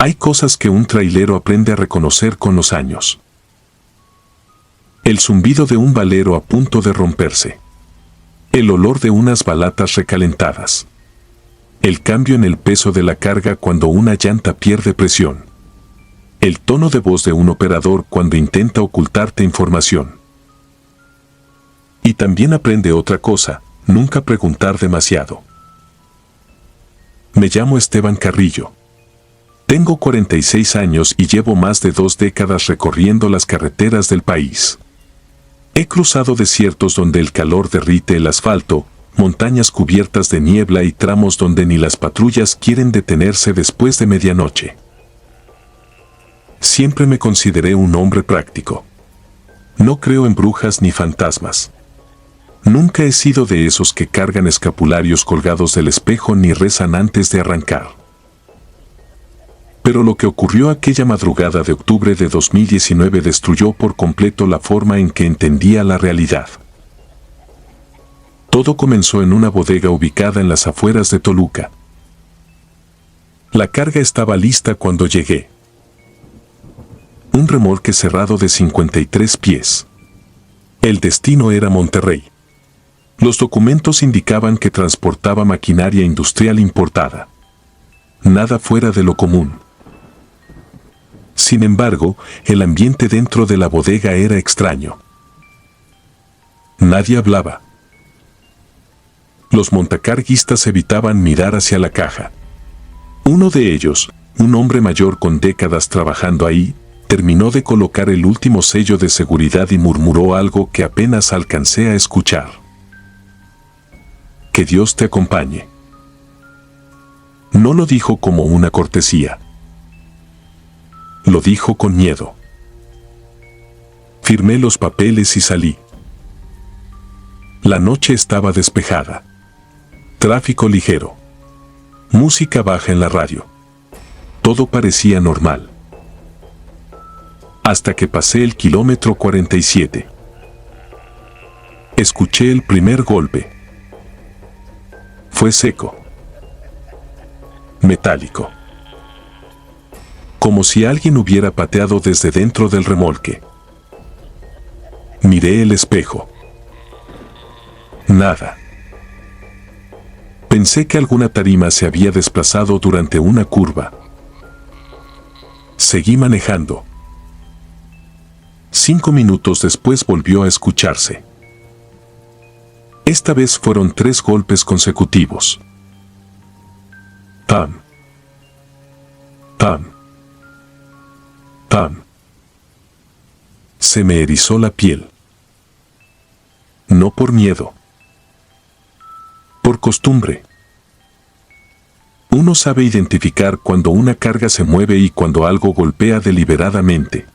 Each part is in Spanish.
Hay cosas que un trailero aprende a reconocer con los años. El zumbido de un valero a punto de romperse. El olor de unas balatas recalentadas. El cambio en el peso de la carga cuando una llanta pierde presión. El tono de voz de un operador cuando intenta ocultarte información. Y también aprende otra cosa, nunca preguntar demasiado. Me llamo Esteban Carrillo. Tengo 46 años y llevo más de 2 décadas recorriendo las carreteras del país. He cruzado desiertos donde el calor derrite el asfalto, montañas cubiertas de niebla y tramos donde ni las patrullas quieren detenerse después de medianoche. Siempre me consideré un hombre práctico. No creo en brujas ni fantasmas. Nunca he sido de esos que cargan escapularios colgados del espejo ni rezan antes de arrancar. Pero lo que ocurrió aquella madrugada de octubre de 2019 destruyó por completo la forma en que entendía la realidad. Todo comenzó en una bodega ubicada en las afueras de Toluca. La carga estaba lista cuando llegué. Un remolque cerrado de 53 pies. El destino era Monterrey. Los documentos indicaban que transportaba maquinaria industrial importada. Nada fuera de lo común. Sin embargo, el ambiente dentro de la bodega era extraño. Nadie hablaba. Los montacarguistas evitaban mirar hacia la caja. Uno de ellos, un hombre mayor con décadas trabajando ahí, terminó de colocar el último sello de seguridad y murmuró algo que apenas alcancé a escuchar. Que Dios te acompañe. No lo dijo como una cortesía. Lo dijo con miedo. Firmé los papeles y salí. La noche estaba despejada. Tráfico ligero. Música baja en la radio. Todo parecía normal. Hasta que pasé el kilómetro 47. Escuché el primer golpe. Fue seco. Metálico. Como si alguien hubiera pateado desde dentro del remolque. Miré el espejo. Nada. Pensé que alguna tarima se había desplazado durante una curva. Seguí manejando. 5 minutos después volvió a escucharse. Esta vez fueron 3 golpes consecutivos. Pam. Pam. Pam. Se me erizó la piel. No por miedo. Por costumbre. Uno sabe identificar cuando una carga se mueve y cuando algo golpea deliberadamente.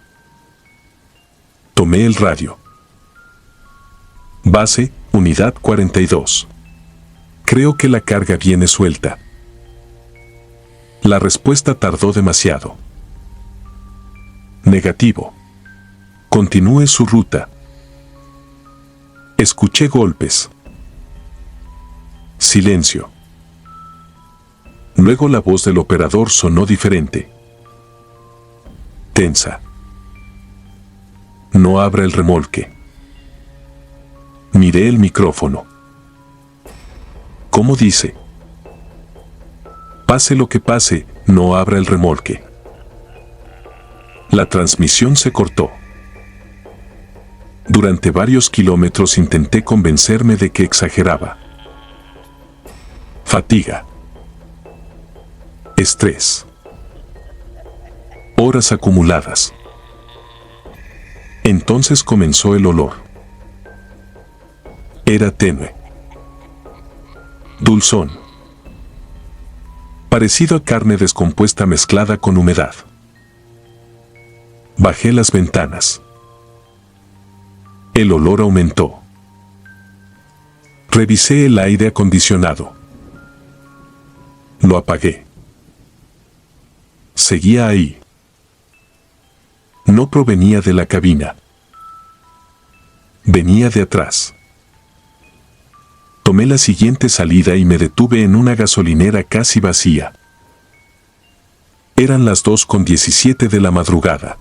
Tomé el radio. Base, unidad 42. Creo que la carga viene suelta. La respuesta tardó demasiado. Negativo. Continúe su ruta. Escuché golpes. Silencio. Luego la voz del operador sonó diferente. Tensa. No abra el remolque. Miré el micrófono. ¿Cómo dice? Pase lo que pase, no abra el remolque. La transmisión se cortó. Durante varios kilómetros intenté convencerme de que exageraba. Fatiga. Estrés. Horas acumuladas. Entonces comenzó el olor. Era tenue. Dulzón. Parecido a carne descompuesta mezclada con humedad. Bajé las ventanas. El olor aumentó. Revisé el aire acondicionado. Lo apagué. Seguía ahí. No provenía de la cabina. Venía de atrás. Tomé la siguiente salida y me detuve en una gasolinera casi vacía. Eran las 2:17 de la madrugada.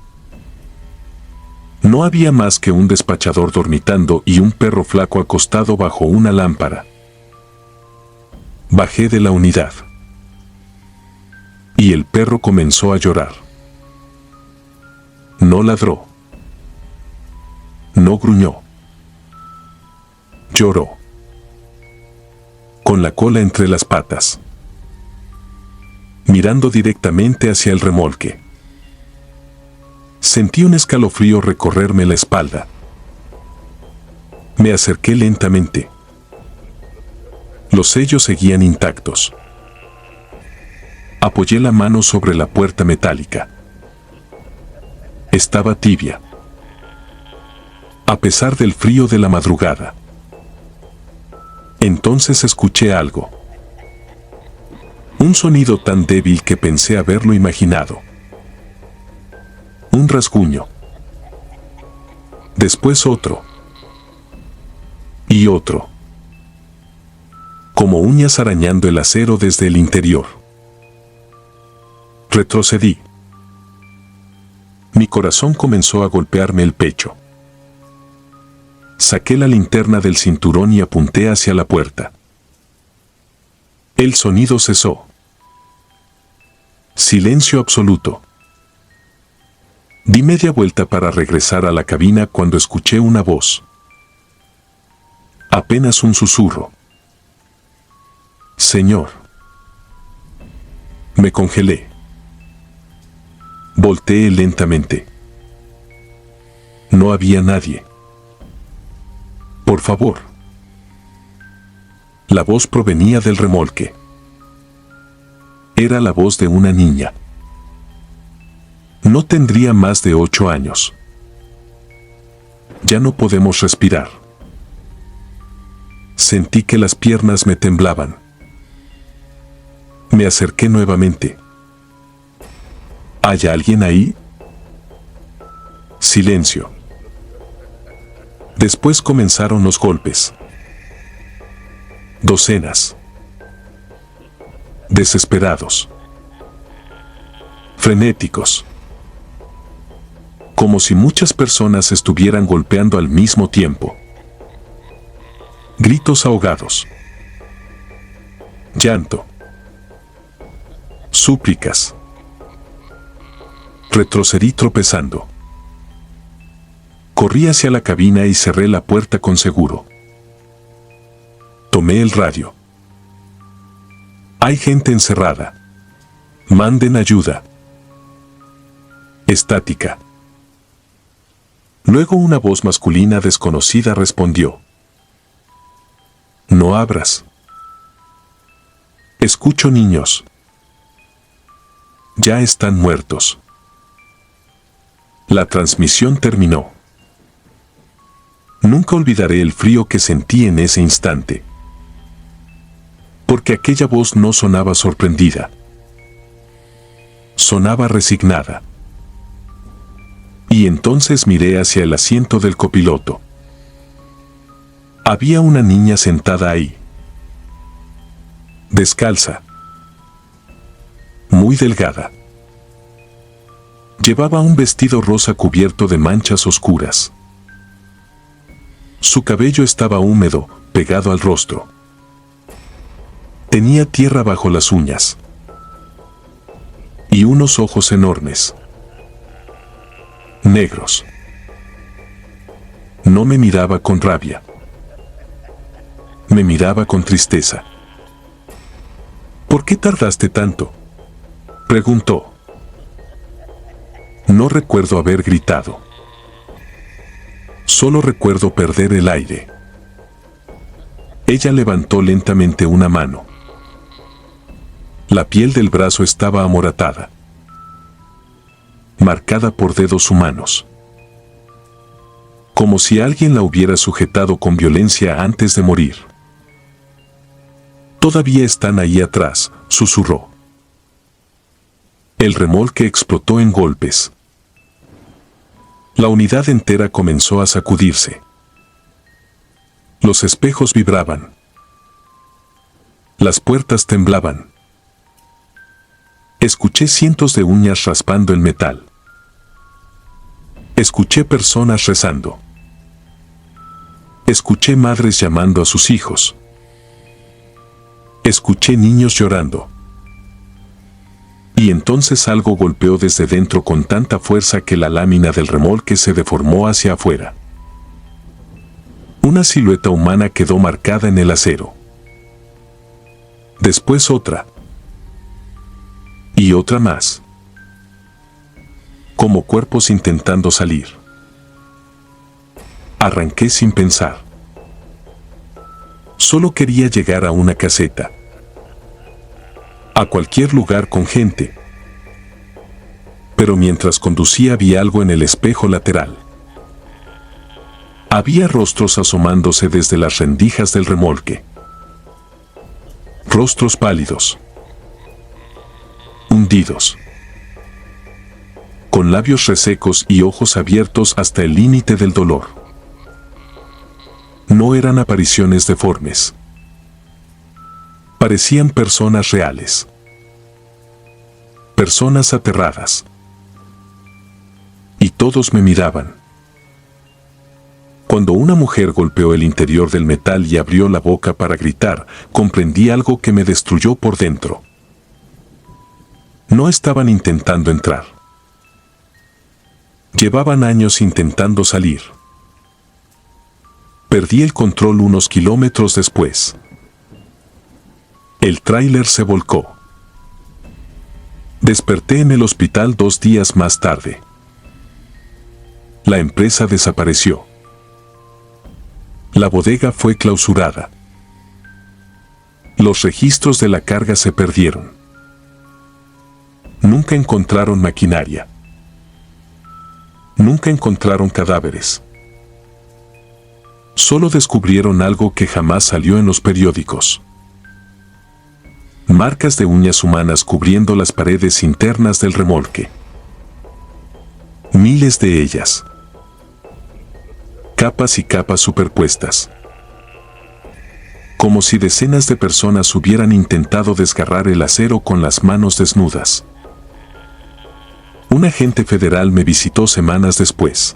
No había más que un despachador dormitando y un perro flaco acostado bajo una lámpara. Bajé de la unidad. Y el perro comenzó a llorar. No ladró. No gruñó. Lloró. Con la cola entre las patas, mirando directamente hacia el remolque. Sentí un escalofrío recorrerme la espalda. Me acerqué lentamente. Los sellos seguían intactos. Apoyé la mano sobre la puerta metálica. Estaba tibia, a pesar del frío de la madrugada. Entonces escuché algo. Un sonido tan débil que pensé haberlo imaginado. Un rasguño. Después otro. Y otro. Como uñas arañando el acero desde el interior. Retrocedí. Mi corazón comenzó a golpearme el pecho. Saqué la linterna del cinturón y apunté hacia la puerta. El sonido cesó. Silencio absoluto. Di media vuelta para regresar a la cabina cuando escuché una voz. Apenas un susurro. Señor. Me congelé. Volteé lentamente. No había nadie. Por favor. La voz provenía del remolque. Era la voz de una niña. No tendría más de 8 años. Ya no podemos respirar. Sentí que las piernas me temblaban. Me acerqué nuevamente. ¿Hay alguien ahí? Silencio. Después comenzaron los golpes. Docenas. Desesperados. Frenéticos. Como si muchas personas estuvieran golpeando al mismo tiempo. Gritos ahogados. Llanto. Súplicas. Retrocedí tropezando. Corrí hacia la cabina y cerré la puerta con seguro. Tomé el radio. Hay gente encerrada. Manden ayuda. Estática. Luego una voz masculina desconocida respondió. No abras. Escucho niños. Ya están muertos. La transmisión terminó. Nunca olvidaré el frío que sentí en ese instante. Porque aquella voz no sonaba sorprendida. Sonaba resignada. Y entonces miré hacia el asiento del copiloto. Había una niña sentada ahí. Descalza. Muy delgada. Llevaba un vestido rosa cubierto de manchas oscuras. Su cabello estaba húmedo, pegado al rostro. Tenía tierra bajo las uñas. Y unos ojos enormes. Negros. No me miraba con rabia. Me miraba con tristeza. ¿Por qué tardaste tanto?, preguntó. No recuerdo haber gritado. Solo recuerdo perder el aire. Ella levantó lentamente una mano. La piel del brazo estaba amoratada, marcada por dedos humanos. Como si alguien la hubiera sujetado con violencia antes de morir. Todavía están ahí atrás, susurró. El remolque explotó en golpes. La unidad entera comenzó a sacudirse. Los espejos vibraban. Las puertas temblaban. Escuché cientos de uñas raspando el metal. Escuché personas rezando. Escuché madres llamando a sus hijos. Escuché niños llorando. Y entonces algo golpeó desde dentro con tanta fuerza que la lámina del remolque se deformó hacia afuera. Una silueta humana quedó marcada en el acero. Después otra. Y otra más. Como cuerpos intentando salir. Arranqué sin pensar. Solo quería llegar a una caseta. A cualquier lugar con gente. Pero mientras conducía vi algo en el espejo lateral. Había rostros asomándose desde las rendijas del remolque. Rostros pálidos. Hundidos. Con labios resecos y ojos abiertos hasta el límite del dolor. No eran apariciones deformes. Parecían personas reales. Personas aterradas. Y todos me miraban. Cuando una mujer golpeó el interior del metal y abrió la boca para gritar, comprendí algo que me destruyó por dentro. No estaban intentando entrar. Llevaban años intentando salir. Perdí el control unos kilómetros después. El tráiler se volcó. Desperté en el hospital 2 días más tarde. La empresa desapareció. La bodega fue clausurada. Los registros de la carga se perdieron. Nunca encontraron maquinaria. Nunca encontraron cadáveres. Solo descubrieron algo que jamás salió en los periódicos. Marcas de uñas humanas cubriendo las paredes internas del remolque. Miles de ellas. Capas y capas superpuestas. Como si decenas de personas hubieran intentado desgarrar el acero con las manos desnudas. Un agente federal me visitó semanas después.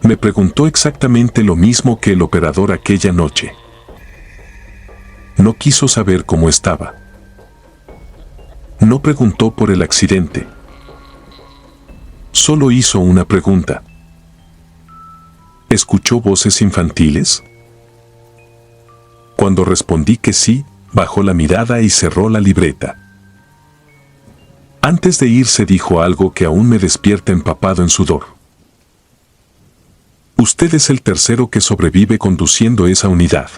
Me preguntó exactamente lo mismo que el operador aquella noche. No quiso saber cómo estaba. No preguntó por el accidente. Solo hizo una pregunta. ¿Escuchó voces infantiles? Cuando respondí que sí, bajó la mirada y cerró la libreta. Antes de irse dijo algo que aún me despierta empapado en sudor. Usted es el tercero que sobrevive conduciendo esa unidad.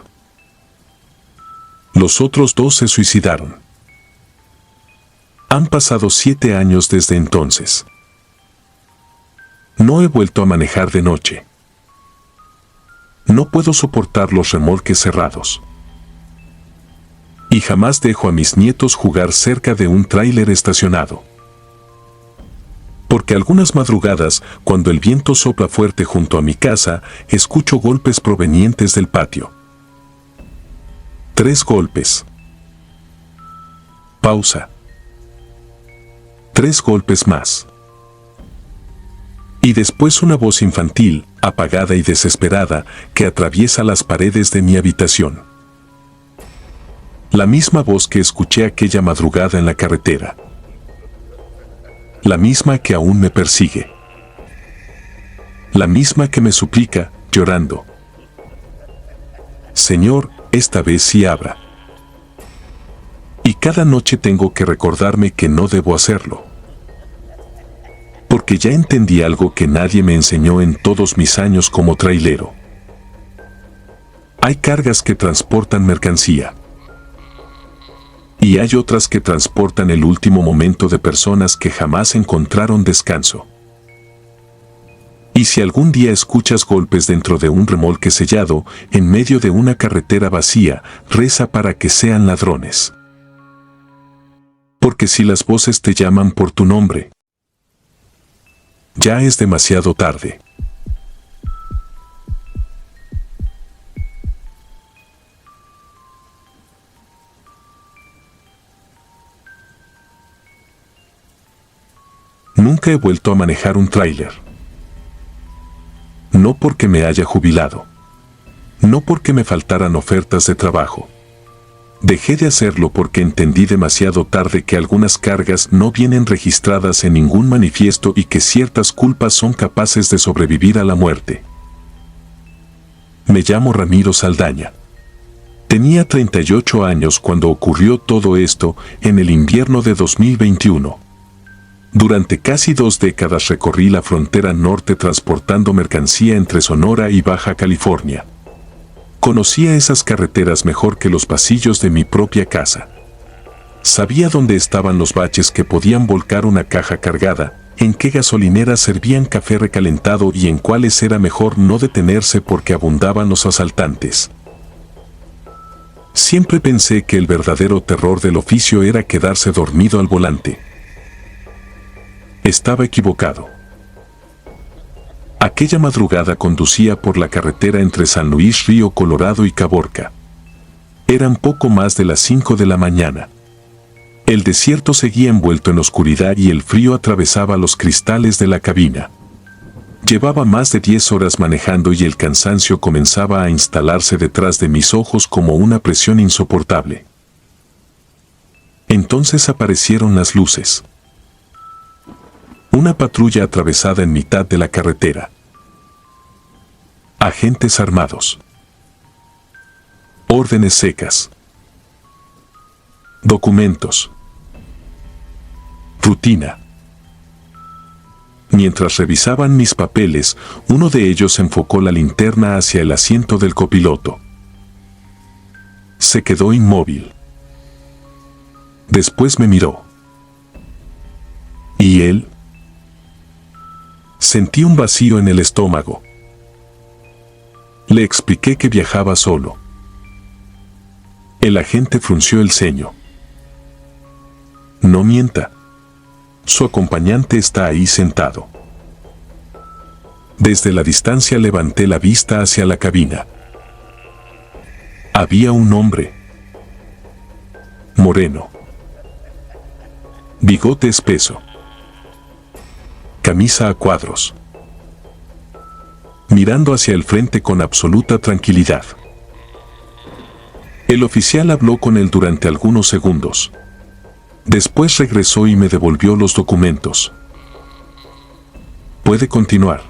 Los otros 2 se suicidaron. Han pasado 7 años desde entonces. No he vuelto a manejar de noche. No puedo soportar los remolques cerrados. Y jamás dejo a mis nietos jugar cerca de un tráiler estacionado. Porque algunas madrugadas, cuando el viento sopla fuerte junto a mi casa, escucho golpes provenientes del patio. 3 golpes. Pausa. 3 golpes más. Y después una voz infantil, apagada y desesperada, que atraviesa las paredes de mi habitación. La misma voz que escuché aquella madrugada en la carretera. La misma que aún me persigue. La misma que me suplica, llorando. Señor, esta vez sí abra. Y cada noche tengo que recordarme que no debo hacerlo. Porque ya entendí algo que nadie me enseñó en todos mis años como trailero. Hay cargas que transportan mercancía. Y hay otras que transportan el último momento de personas que jamás encontraron descanso. Y si algún día escuchas golpes dentro de un remolque sellado, en medio de una carretera vacía, reza para que sean ladrones. Porque si las voces te llaman por tu nombre, ya es demasiado tarde. Nunca he vuelto a manejar un tráiler. No porque me haya jubilado. No porque me faltaran ofertas de trabajo. Dejé de hacerlo porque entendí demasiado tarde que algunas cargas no vienen registradas en ningún manifiesto y que ciertas culpas son capaces de sobrevivir a la muerte. Me llamo Ramiro Saldaña. Tenía 38 años cuando ocurrió todo esto en el invierno de 2021. Durante casi 2 décadas recorrí la frontera norte transportando mercancía entre Sonora y Baja California. Conocía esas carreteras mejor que los pasillos de mi propia casa. Sabía dónde estaban los baches que podían volcar una caja cargada, en qué gasolineras servían café recalentado y en cuáles era mejor no detenerse porque abundaban los asaltantes. Siempre pensé que el verdadero terror del oficio era quedarse dormido al volante. Estaba equivocado. Aquella madrugada conducía por la carretera entre San Luis Río Colorado y Caborca. Eran poco más de las 5 de la mañana. El desierto seguía envuelto en oscuridad y el frío atravesaba los cristales de la cabina. Llevaba más de 10 horas manejando y el cansancio comenzaba a instalarse detrás de mis ojos como una presión insoportable. Entonces aparecieron las luces. Una patrulla atravesada en mitad de la carretera. Agentes armados. Órdenes secas. Documentos. Rutina. Mientras revisaban mis papeles, uno de ellos enfocó la linterna hacia el asiento del copiloto. Se quedó inmóvil. Después me miró. ¿Y él? Sentí un vacío en el estómago. Le expliqué que viajaba solo. El agente frunció el ceño. No mienta. Su acompañante está ahí sentado. Desde la distancia levanté la vista hacia la cabina. Había un hombre. Moreno. Bigote espeso. Camisa a cuadros. Mirando hacia el frente con absoluta tranquilidad. El oficial habló con él durante algunos segundos. Después regresó y me devolvió los documentos. Puede continuar.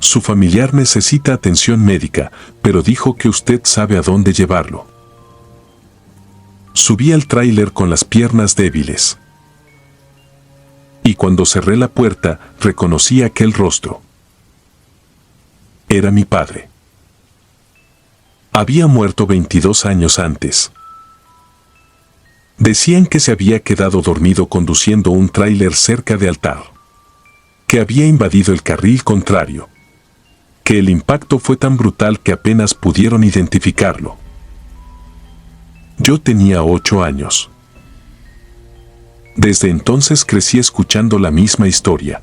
Su familiar necesita atención médica, pero dijo que usted sabe a dónde llevarlo. Subí al tráiler con las piernas débiles. Y cuando cerré la puerta, reconocí aquel rostro. Era mi padre. Había muerto 22 años antes. Decían que se había quedado dormido conduciendo un tráiler cerca de Altar. Que había invadido el carril contrario. Que el impacto fue tan brutal que apenas pudieron identificarlo. Yo tenía 8 años. Desde entonces crecí escuchando la misma historia.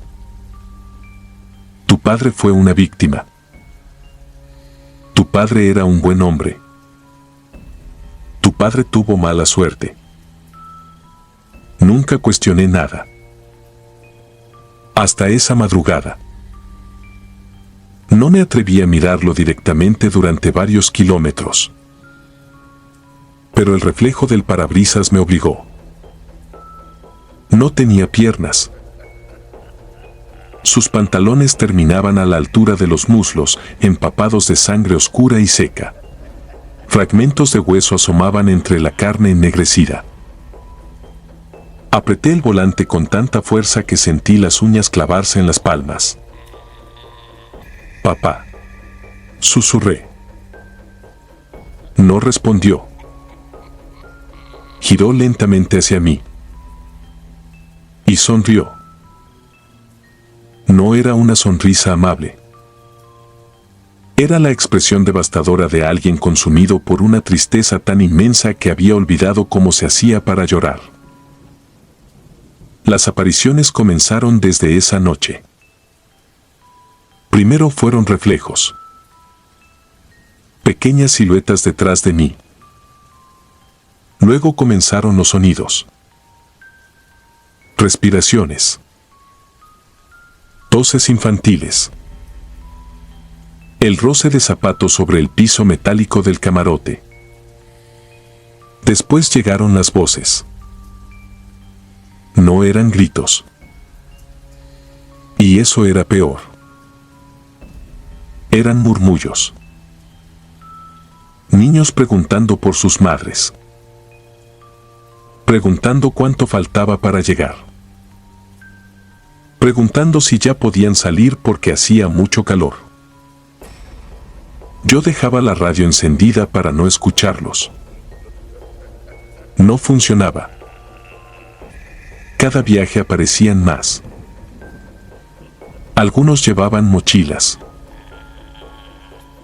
Tu padre fue una víctima. Tu padre era un buen hombre. Tu padre tuvo mala suerte. Nunca cuestioné nada. Hasta esa madrugada. No me atreví a mirarlo directamente durante varios kilómetros. Pero el reflejo del parabrisas me obligó. No tenía piernas. Sus pantalones terminaban a la altura de los muslos, empapados de sangre oscura y seca. Fragmentos de hueso asomaban entre la carne ennegrecida. Apreté el volante con tanta fuerza que sentí las uñas clavarse en las palmas. Papá. Susurré. No respondió. Giró lentamente hacia mí. Y sonrió. No era una sonrisa amable. Era la expresión devastadora de alguien consumido por una tristeza tan inmensa que había olvidado cómo se hacía para llorar. Las apariciones comenzaron desde esa noche. Primero fueron reflejos. Pequeñas siluetas detrás de mí. Luego comenzaron los sonidos. Respiraciones. Toses infantiles. El roce de zapatos sobre el piso metálico del camarote. Después llegaron las voces. No eran gritos. Y eso era peor. Eran murmullos. Niños preguntando por sus madres. Preguntando cuánto faltaba para llegar. Preguntando si ya podían salir porque hacía mucho calor. Yo dejaba la radio encendida para no escucharlos. No funcionaba. Cada viaje aparecían más. Algunos llevaban mochilas.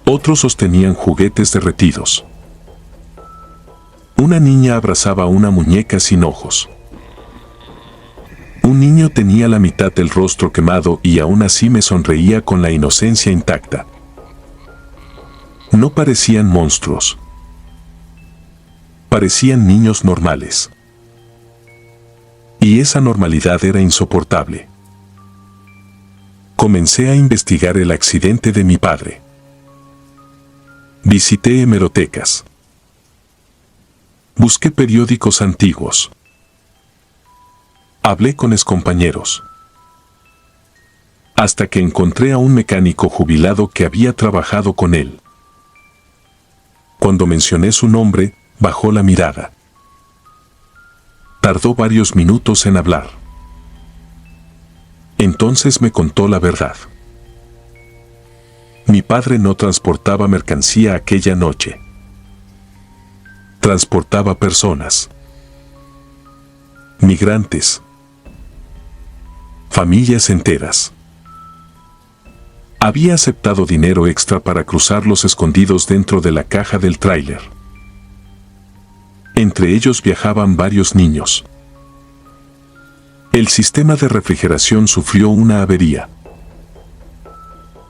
Otros sostenían juguetes derretidos. Una niña abrazaba a una muñeca sin ojos. Un niño tenía la mitad del rostro quemado y aún así me sonreía con la inocencia intacta. No parecían monstruos. Parecían niños normales. Y esa normalidad era insoportable. Comencé a investigar el accidente de mi padre. Visité hemerotecas. Busqué periódicos antiguos. Hablé con excompañeros. Hasta que encontré a un mecánico jubilado que había trabajado con él. Cuando mencioné su nombre, bajó la mirada. Tardó varios minutos en hablar. Entonces me contó la verdad. Mi padre no transportaba mercancía aquella noche. Transportaba personas. Migrantes. Familias enteras. Había aceptado dinero extra para cruzarlos escondidos dentro de la caja del tráiler. Entre ellos viajaban varios niños. El sistema de refrigeración sufrió una avería.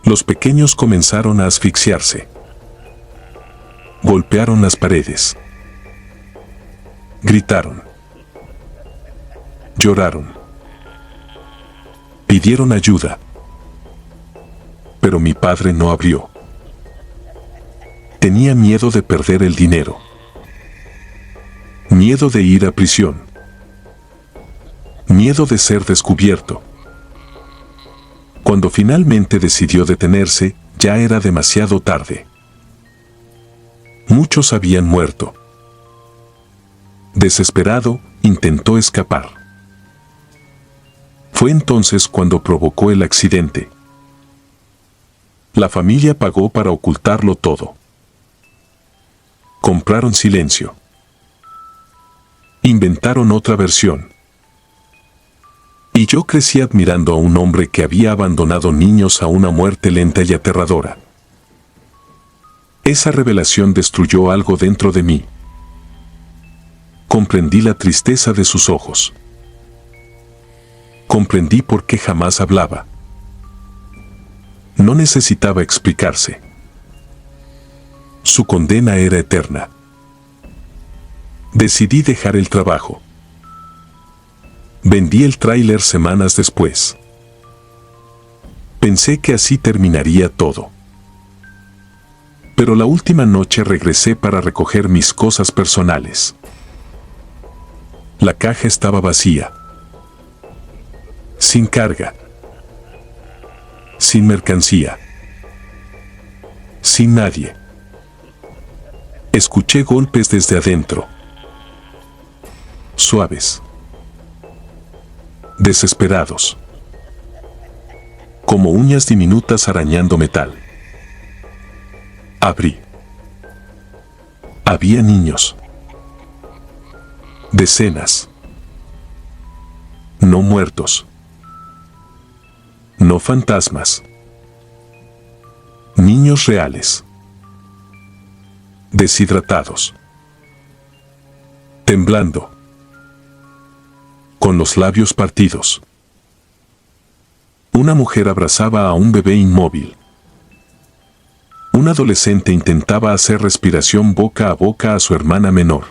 Los pequeños comenzaron a asfixiarse. Golpearon las paredes. Gritaron. Lloraron. Pidieron ayuda. Pero mi padre no abrió. Tenía miedo de perder el dinero. Miedo de ir a prisión. Miedo de ser descubierto. Cuando finalmente decidió detenerse, ya era demasiado tarde. Muchos habían muerto. Desesperado, intentó escapar. Fue entonces cuando provocó el accidente. La familia pagó para ocultarlo todo. Compraron silencio. Inventaron otra versión. Y yo crecí admirando a un hombre que había abandonado niños a una muerte lenta y aterradora. Esa revelación destruyó algo dentro de mí. Comprendí la tristeza de sus ojos. Comprendí por qué jamás hablaba. No necesitaba explicarse. Su condena era eterna. Decidí dejar el trabajo. Vendí el tráiler semanas después. Pensé que así terminaría todo. Pero la última noche regresé para recoger mis cosas personales. La caja estaba vacía. Sin carga. Sin mercancía. Sin nadie. Escuché golpes desde adentro. Suaves. Desesperados. Como uñas diminutas arañando metal. Abrí. Había niños. Decenas. No muertos. No fantasmas. Niños reales. Deshidratados. Temblando. Con los labios partidos. Una mujer abrazaba a un bebé inmóvil. Un adolescente intentaba hacer respiración boca a boca a su hermana menor.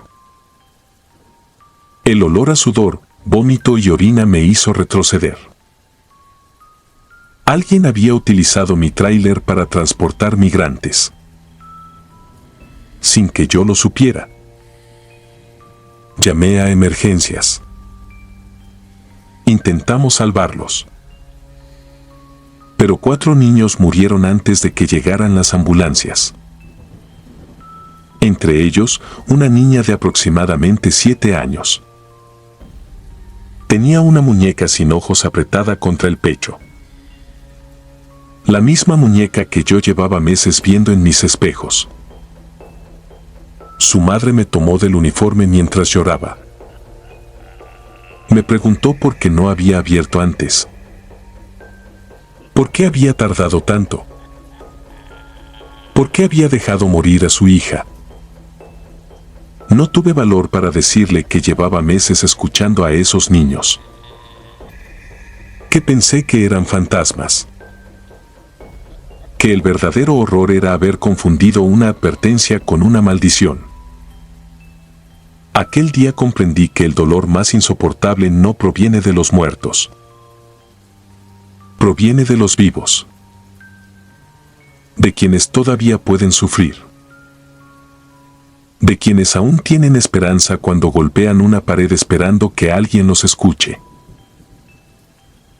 El olor a sudor, vómito y orina me hizo retroceder. Alguien había utilizado mi tráiler para transportar migrantes, sin que yo lo supiera. Llamé a emergencias. Intentamos salvarlos. Pero 4 niños murieron antes de que llegaran las ambulancias. Entre ellos, una niña de aproximadamente 7 años. Tenía una muñeca sin ojos apretada contra el pecho. La misma muñeca que yo llevaba meses viendo en mis espejos. Su madre me tomó del uniforme mientras lloraba. Me preguntó por qué no había abierto antes. ¿Por qué había tardado tanto? ¿Por qué había dejado morir a su hija? No tuve valor para decirle que llevaba meses escuchando a esos niños. Que pensé que eran fantasmas. Que el verdadero horror era haber confundido una advertencia con una maldición. Aquel día comprendí que el dolor más insoportable no proviene de los muertos. Proviene de los vivos. De quienes todavía pueden sufrir. De quienes aún tienen esperanza cuando golpean una pared esperando que alguien los escuche.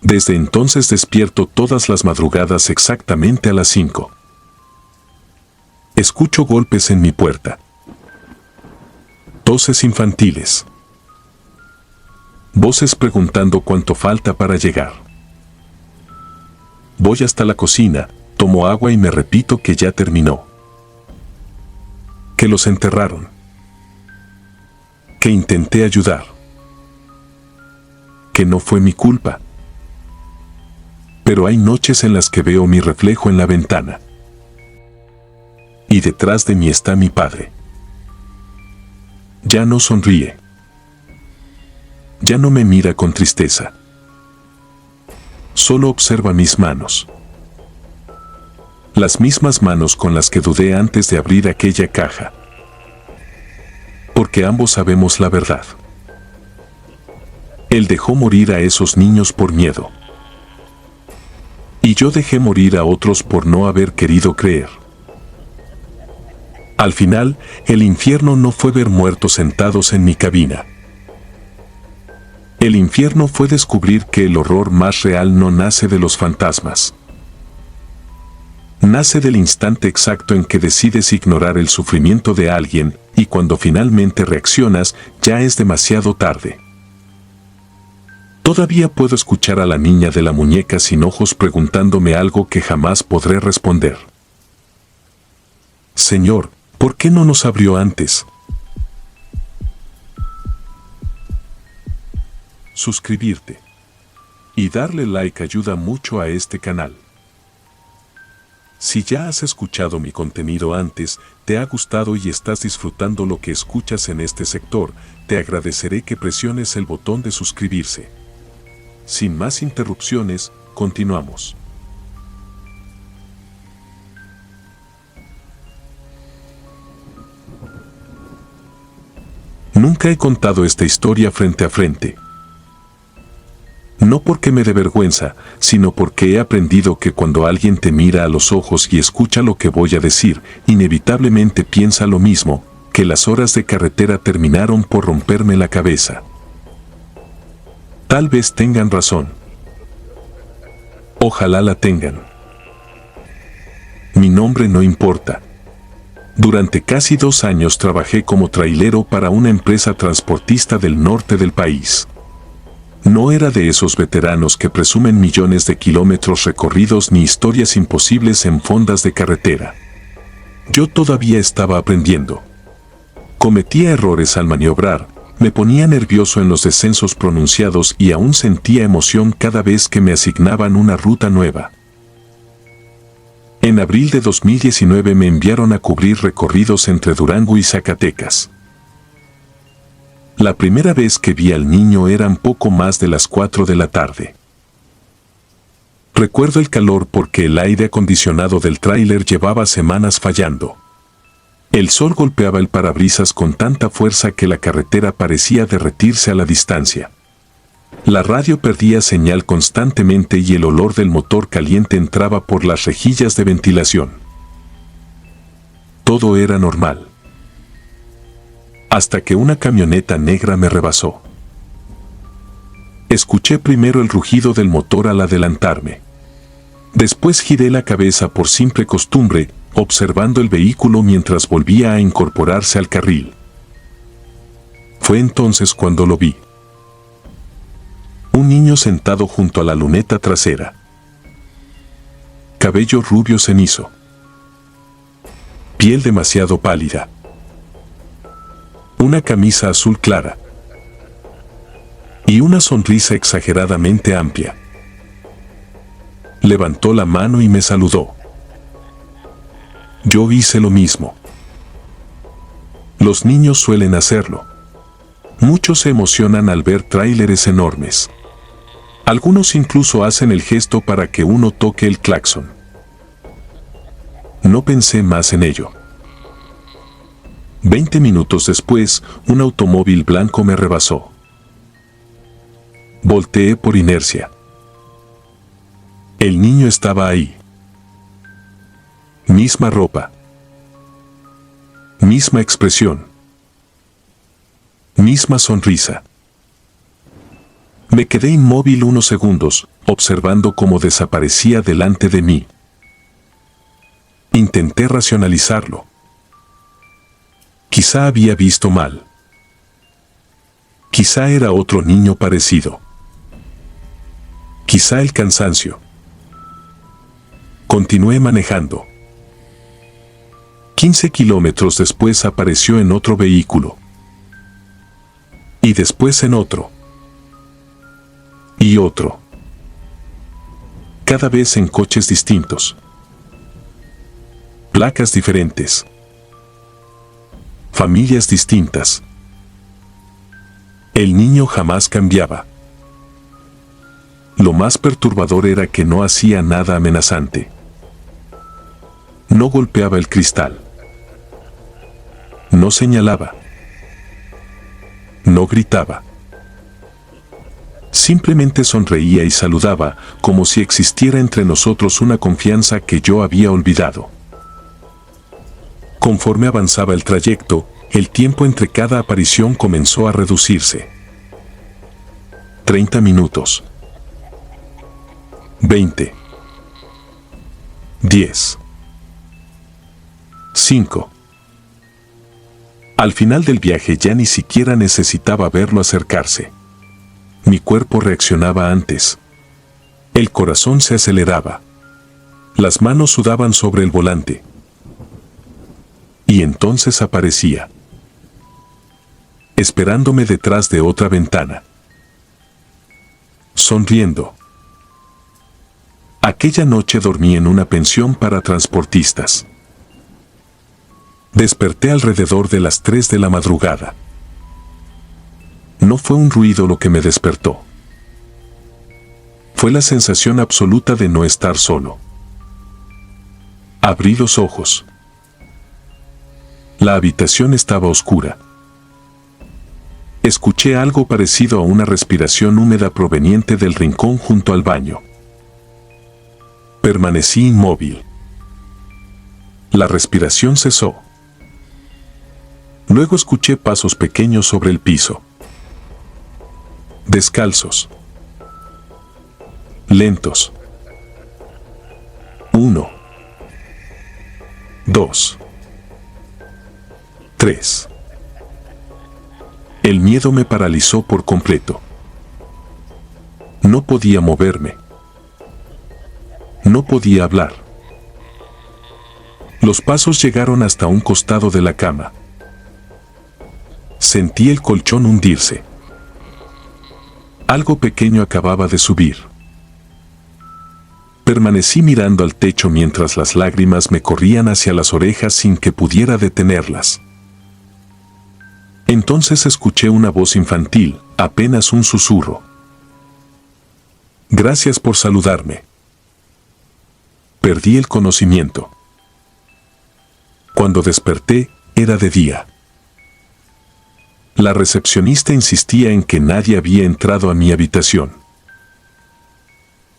Desde entonces despierto todas las madrugadas exactamente a las 5. Escucho golpes en mi puerta. Toses infantiles. Voces preguntando cuánto falta para llegar. Voy hasta la cocina, tomo agua y me repito que ya terminó. Que los enterraron. Que intenté ayudar. Que no fue mi culpa. Pero hay noches en las que veo mi reflejo en la ventana. Y detrás de mí está mi padre. Ya no sonríe. Ya no me mira con tristeza. Solo observa mis manos. Las mismas manos con las que dudé antes de abrir aquella caja. Porque ambos sabemos la verdad. Él dejó morir a esos niños por miedo. Y yo dejé morir a otros por no haber querido creer. Al final, el infierno no fue ver muertos sentados en mi cabina. El infierno fue descubrir que el horror más real no nace de los fantasmas. Nace del instante exacto en que decides ignorar el sufrimiento de alguien, y cuando finalmente reaccionas, ya es demasiado tarde. Todavía puedo escuchar a la niña de la muñeca sin ojos preguntándome algo que jamás podré responder. Señor, ¿por qué no nos abrió antes? Suscribirte y darle like ayuda mucho a este canal. Si ya has escuchado mi contenido antes, te ha gustado y estás disfrutando lo que escuchas en este sector, te agradeceré que presiones el botón de suscribirse. Sin más interrupciones, continuamos. Nunca he contado esta historia frente a frente. No porque me dé vergüenza, sino porque he aprendido que cuando alguien te mira a los ojos y escucha lo que voy a decir, inevitablemente piensa lo mismo, que las horas de carretera terminaron por romperme la cabeza. Tal vez tengan razón. Ojalá la tengan. Mi nombre no importa. Durante casi 2 años trabajé como trailero para una empresa transportista del norte del país. No era de esos veteranos que presumen millones de kilómetros recorridos ni historias imposibles en fondas de carretera. Yo todavía estaba aprendiendo. Cometía errores al maniobrar, me ponía nervioso en los descensos pronunciados y aún sentía emoción cada vez que me asignaban una ruta nueva. En abril de 2019 me enviaron a cubrir recorridos entre Durango y Zacatecas. La primera vez que vi al niño eran poco más de las 4 de la tarde. Recuerdo el calor porque el aire acondicionado del tráiler llevaba semanas fallando. El sol golpeaba el parabrisas con tanta fuerza que la carretera parecía derretirse a la distancia. La radio perdía señal constantemente y el olor del motor caliente entraba por las rejillas de ventilación. Todo era normal. Hasta que una camioneta negra me rebasó. Escuché primero el rugido del motor al adelantarme. Después giré la cabeza por simple costumbre, observando el vehículo mientras volvía a incorporarse al carril. Fue entonces cuando lo vi. Un niño sentado junto a la luneta trasera. Cabello rubio cenizo. Piel demasiado pálida. Una camisa azul clara. Y una sonrisa exageradamente amplia. Levantó la mano y me saludó. Yo hice lo mismo. Los niños suelen hacerlo. Muchos se emocionan al ver tráileres enormes. Algunos incluso hacen el gesto para que uno toque el claxon. No pensé más en ello. 20 minutos después, un automóvil blanco me rebasó. Volteé por inercia. El niño estaba ahí. Misma ropa. Misma expresión. Misma sonrisa. Me quedé inmóvil unos segundos, observando cómo desaparecía delante de mí. Intenté racionalizarlo. Quizá había visto mal. Quizá era otro niño parecido. Quizá el cansancio. Continué manejando. 15 kilómetros después apareció en otro vehículo. Y después en otro. Y otro. Cada vez en coches distintos. Placas diferentes. Familias distintas. El niño jamás cambiaba. Lo más perturbador era que no hacía nada amenazante. No golpeaba el cristal. No señalaba. No gritaba. Simplemente sonreía y saludaba, como si existiera entre nosotros una confianza que yo había olvidado. Conforme avanzaba el trayecto, el tiempo entre cada aparición comenzó a reducirse. 30 minutos. 20. 10. 5. Al final del viaje ya ni siquiera necesitaba verlo acercarse. Mi cuerpo reaccionaba antes. El corazón se aceleraba. Las manos sudaban sobre el volante. Y entonces aparecía. Esperándome detrás de otra ventana. Sonriendo. Aquella noche dormí en una pensión para transportistas. Desperté alrededor de las 3 de la madrugada. No fue un ruido lo que me despertó. Fue la sensación absoluta de no estar solo. Abrí los ojos. La habitación estaba oscura. Escuché algo parecido a una respiración húmeda proveniente del rincón junto al baño. Permanecí inmóvil. La respiración cesó. Luego escuché pasos pequeños sobre el piso. Descalzos. Lentos. 1. 2. 3. El miedo me paralizó por completo. No podía moverme. No podía hablar. Los pasos llegaron hasta un costado de la cama. Sentí el colchón hundirse. Algo pequeño acababa de subir. Permanecí mirando al techo mientras las lágrimas me corrían hacia las orejas sin que pudiera detenerlas. Entonces escuché una voz infantil, apenas un susurro. Gracias por saludarme. Perdí el conocimiento. Cuando desperté, era de día. La recepcionista insistía en que nadie había entrado a mi habitación.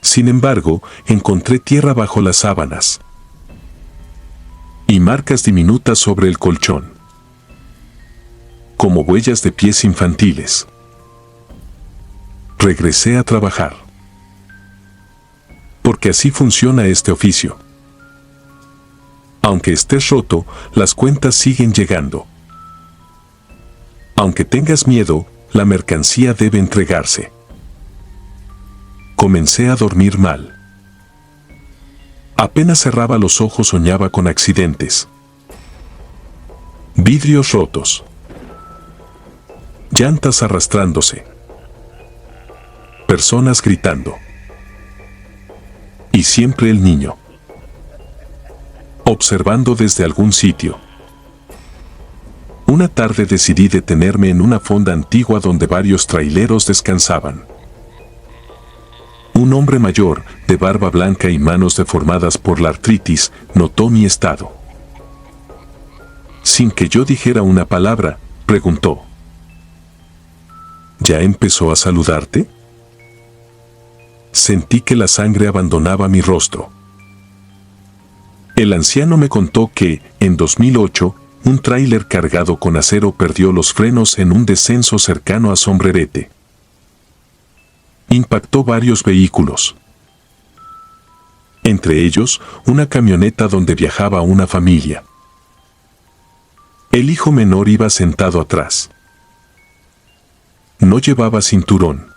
Sin embargo, encontré tierra bajo las sábanas y marcas diminutas sobre el colchón, como huellas de pies infantiles. Regresé a trabajar, porque así funciona este oficio. Aunque estés roto, las cuentas siguen llegando. Aunque tengas miedo, la mercancía debe entregarse. Comencé a dormir mal. Apenas cerraba los ojos soñaba con accidentes. Vidrios rotos. Llantas arrastrándose. Personas gritando. Y siempre el niño, observando desde algún sitio. Una tarde decidí detenerme en una fonda antigua donde varios traileros descansaban. Un hombre mayor, de barba blanca y manos deformadas por la artritis, notó mi estado. Sin que yo dijera una palabra, preguntó: ¿Ya empezó a saludarte? Sentí que la sangre abandonaba mi rostro. El anciano me contó que, en 2008, un tráiler cargado con acero perdió los frenos en un descenso cercano a Sombrerete. Impactó varios vehículos. Entre ellos, una camioneta donde viajaba una familia. El hijo menor iba sentado atrás. No llevaba cinturón.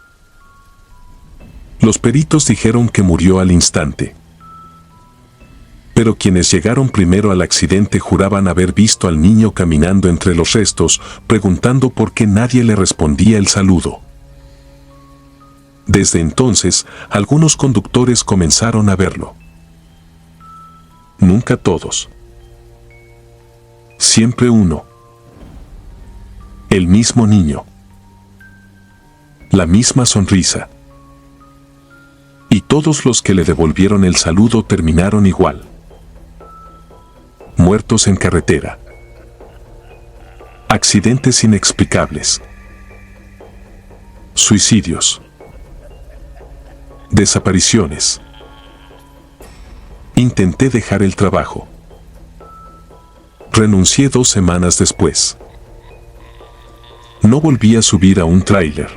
Los peritos dijeron que murió al instante. Pero quienes llegaron primero al accidente juraban haber visto al niño caminando entre los restos, preguntando por qué nadie le respondía el saludo. Desde entonces, algunos conductores comenzaron a verlo. Nunca todos. Siempre uno. El mismo niño. La misma sonrisa. Y todos los que le devolvieron el saludo terminaron igual. Muertos en carretera. Accidentes inexplicables. Suicidios. Desapariciones. Intenté dejar el trabajo. Renuncié 2 semanas después. No volví a subir a un tráiler.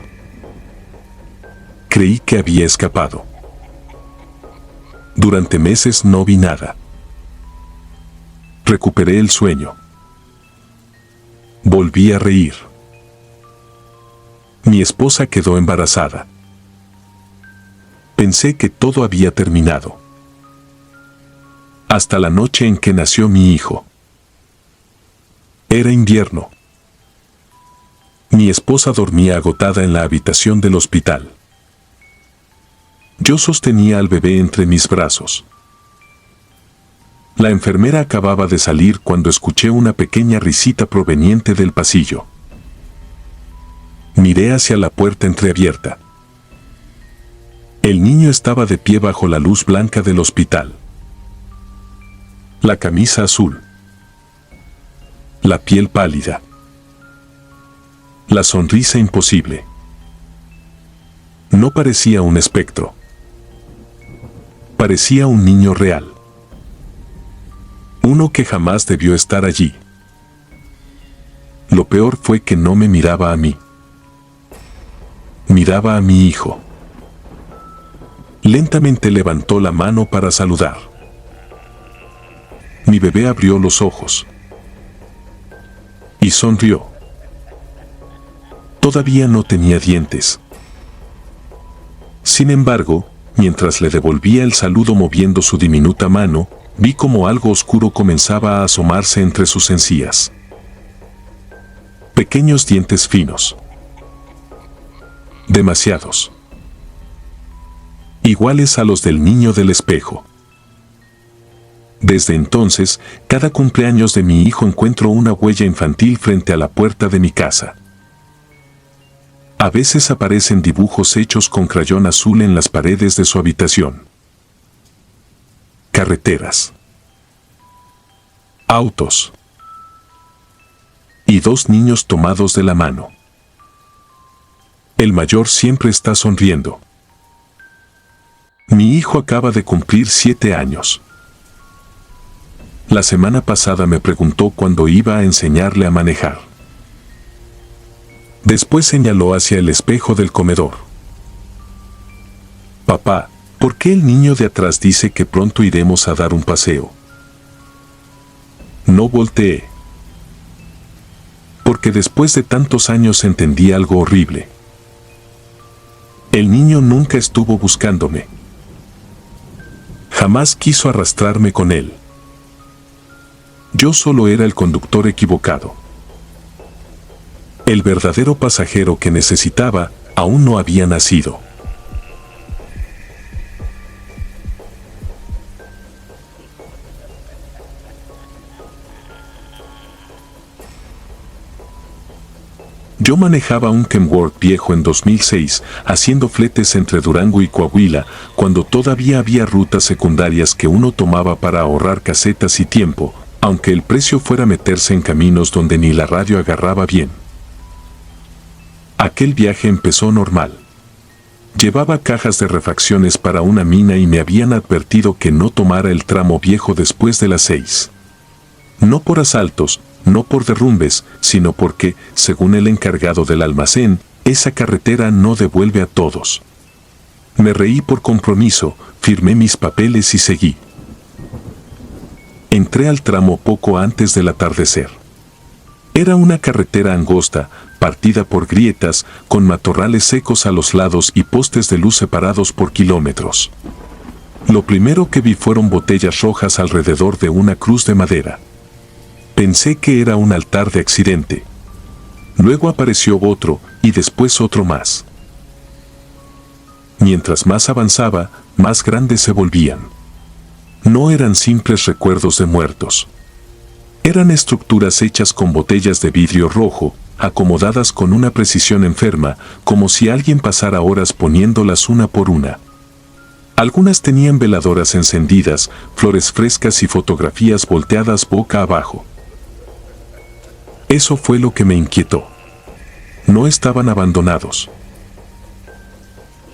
Creí que había escapado. Durante meses no vi nada. Recuperé el sueño. Volví a reír. Mi esposa quedó embarazada. Pensé que todo había terminado. Hasta la noche en que nació mi hijo. Era invierno. Mi esposa dormía agotada en la habitación del hospital. Yo sostenía al bebé entre mis brazos. La enfermera acababa de salir cuando escuché una pequeña risita proveniente del pasillo. Miré hacia la puerta entreabierta. El niño estaba de pie bajo la luz blanca del hospital. La camisa azul. La piel pálida. La sonrisa imposible. No parecía un espectro. Parecía un niño real. Uno que jamás debió estar allí. Lo peor fue que no me miraba a mí. Miraba a mi hijo. Lentamente levantó la mano para saludar. Mi bebé abrió los ojos. Y sonrió. Todavía no tenía dientes. Sin embargo, mientras le devolvía el saludo moviendo su diminuta mano, vi como algo oscuro comenzaba a asomarse entre sus encías. Pequeños dientes finos. Demasiados. Iguales a los del niño del espejo. Desde entonces, cada cumpleaños de mi hijo encuentro una huella infantil frente a la puerta de mi casa. A veces aparecen dibujos hechos con crayón azul en las paredes de su habitación. Carreteras. Autos. y 2 niños tomados de la mano. El mayor siempre está sonriendo. Mi hijo acaba de cumplir 7 años. La semana pasada me preguntó cuándo iba a enseñarle a manejar. Después señaló hacia el espejo del comedor. Papá, ¿por qué el niño de atrás dice que pronto iremos a dar un paseo? No volteé. Porque después de tantos años entendí algo horrible. El niño nunca estuvo buscándome. Jamás quiso arrastrarme con él. Yo solo era el conductor equivocado. El verdadero pasajero que necesitaba aún no había nacido. Yo manejaba un Kenworth viejo en 2006, haciendo fletes entre Durango y Coahuila, cuando todavía había rutas secundarias que uno tomaba para ahorrar casetas y tiempo, aunque el precio fuera meterse en caminos donde ni la radio agarraba bien. Aquel viaje empezó normal. Llevaba cajas de refacciones para una mina y me habían advertido que no tomara el tramo viejo después de las 6. No por asaltos, no por derrumbes, sino porque, según el encargado del almacén, esa carretera no devuelve a todos. Me reí por compromiso, firmé mis papeles y seguí. Entré al tramo poco antes del atardecer. Era una carretera angosta, partida por grietas, con matorrales secos a los lados y postes de luz separados por kilómetros. Lo primero que vi fueron botellas rojas alrededor de una cruz de madera. Pensé que era un altar de accidente. Luego apareció otro, y después otro más. Mientras más avanzaba, más grandes se volvían. No eran simples recuerdos de muertos. Eran estructuras hechas con botellas de vidrio rojo, acomodadas con una precisión enferma, como si alguien pasara horas poniéndolas una por una. Algunas tenían veladoras encendidas, flores frescas y fotografías volteadas boca abajo. Eso fue lo que me inquietó. No estaban abandonados.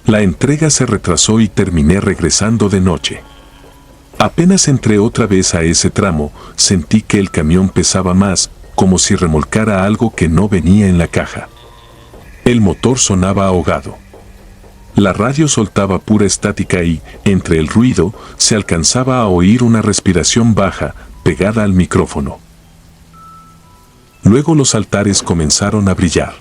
La entrega se retrasó y terminé regresando de noche. Apenas entré otra vez a ese tramo, sentí que el camión pesaba más, como si remolcara algo que no venía en la caja. El motor sonaba ahogado. La radio soltaba pura estática y, entre el ruido, se alcanzaba a oír una respiración baja, pegada al micrófono. Luego los altares comenzaron a brillar.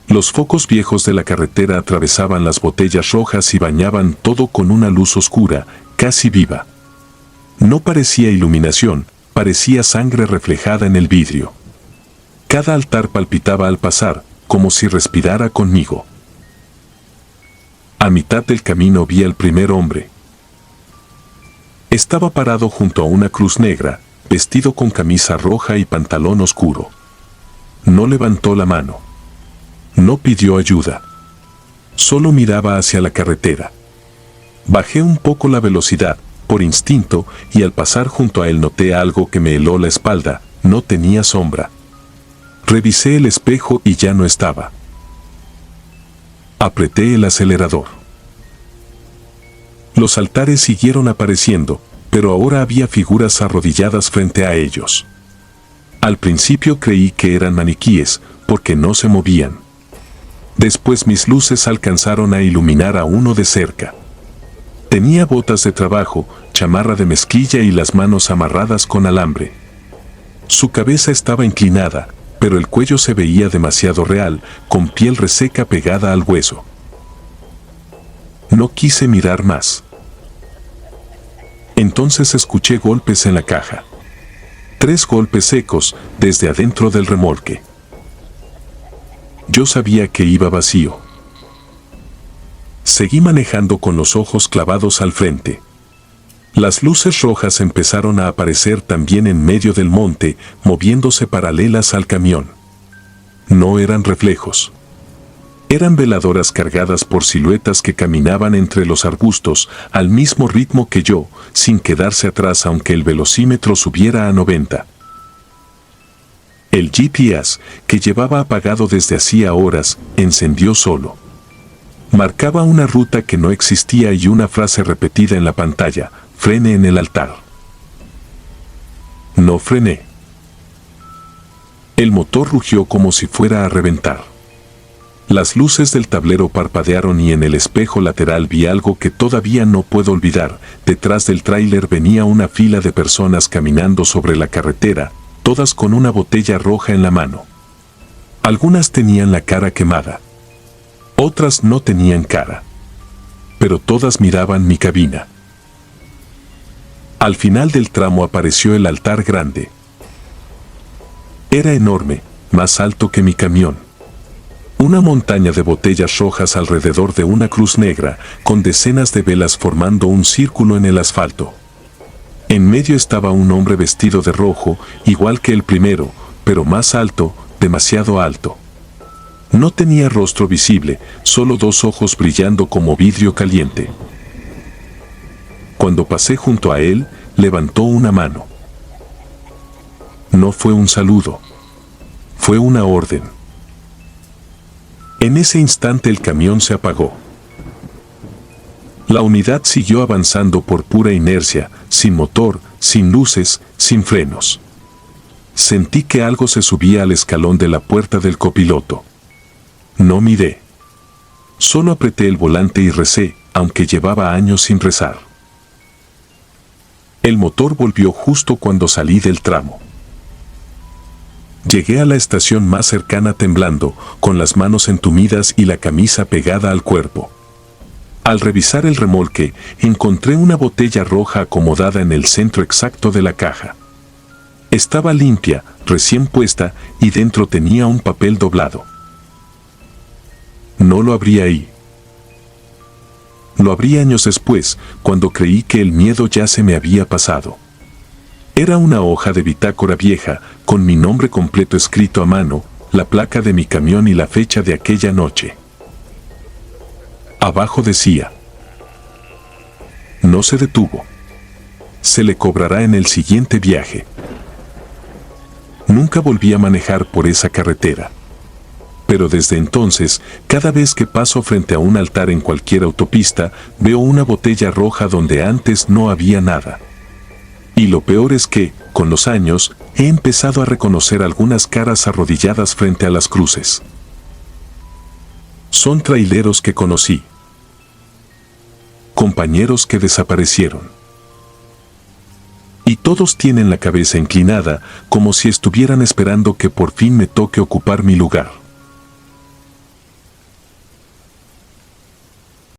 Los focos viejos de la carretera atravesaban las botellas rojas y bañaban todo con una luz oscura, casi viva. No parecía iluminación, parecía sangre reflejada en el vidrio. Cada altar palpitaba al pasar, como si respirara conmigo. A mitad del camino vi al primer hombre. Estaba parado junto a una cruz negra, vestido con camisa roja y pantalón oscuro. No levantó la mano. No pidió ayuda. Solo miraba hacia la carretera. Bajé un poco la velocidad, por instinto, y al pasar junto a él noté algo que me heló la espalda. No tenía sombra. Revisé el espejo y ya no estaba. Apreté el acelerador. Los altares siguieron apareciendo, pero ahora había figuras arrodilladas frente a ellos. Al principio creí que eran maniquíes, porque no se movían. Después mis luces alcanzaron a iluminar a uno de cerca. Tenía botas de trabajo, chamarra de mezclilla y las manos amarradas con alambre. Su cabeza estaba inclinada, pero el cuello se veía demasiado real, con piel reseca pegada al hueso. No quise mirar más. Entonces escuché golpes en la caja. 3 golpes secos, desde adentro del remolque. Yo sabía que iba vacío. Seguí manejando con los ojos clavados al frente. Las luces rojas empezaron a aparecer también en medio del monte, moviéndose paralelas al camión. No eran reflejos. Eran veladoras cargadas por siluetas que caminaban entre los arbustos al mismo ritmo que yo, sin quedarse atrás aunque el velocímetro subiera a 90. El GPS, que llevaba apagado desde hacía horas, encendió solo. Marcaba una ruta que no existía y una frase repetida en la pantalla: frene en el altar. No frené. El motor rugió como si fuera a reventar. Las luces del tablero parpadearon y en el espejo lateral vi algo que todavía no puedo olvidar. Detrás del tráiler venía una fila de personas caminando sobre la carretera, todas con una botella roja en la mano. Algunas tenían la cara quemada. Otras no tenían cara. Pero todas miraban mi cabina. Al final del tramo apareció el altar grande. Era enorme, más alto que mi camión. Una montaña de botellas rojas alrededor de una cruz negra, con decenas de velas formando un círculo en el asfalto. En medio estaba un hombre vestido de rojo, igual que el primero, pero más alto, demasiado alto. No tenía rostro visible, solo dos ojos brillando como vidrio caliente. Cuando pasé junto a él, levantó una mano. No fue un saludo. Fue una orden. En ese instante el camión se apagó. La unidad siguió avanzando por pura inercia, sin motor, sin luces, sin frenos. Sentí que algo se subía al escalón de la puerta del copiloto. No miré. Solo apreté el volante y recé, aunque llevaba años sin rezar. El motor volvió justo cuando salí del tramo. Llegué a la estación más cercana temblando, con las manos entumidas y la camisa pegada al cuerpo. Al revisar el remolque, encontré una botella roja acomodada en el centro exacto de la caja. Estaba limpia, recién puesta, y dentro tenía un papel doblado. No lo abrí ahí. Lo abrí años después, cuando creí que el miedo ya se me había pasado. Era una hoja de bitácora vieja, con mi nombre completo escrito a mano, la placa de mi camión y la fecha de aquella noche. Abajo decía: no se detuvo. Se le cobrará en el siguiente viaje. Nunca volví a manejar por esa carretera. Pero desde entonces, cada vez que paso frente a un altar en cualquier autopista, veo una botella roja donde antes no había nada. Y lo peor es que, con los años, he empezado a reconocer algunas caras arrodilladas frente a las cruces. Son traileros que conocí. Compañeros que desaparecieron. Y todos tienen la cabeza inclinada, como si estuvieran esperando que por fin me toque ocupar mi lugar.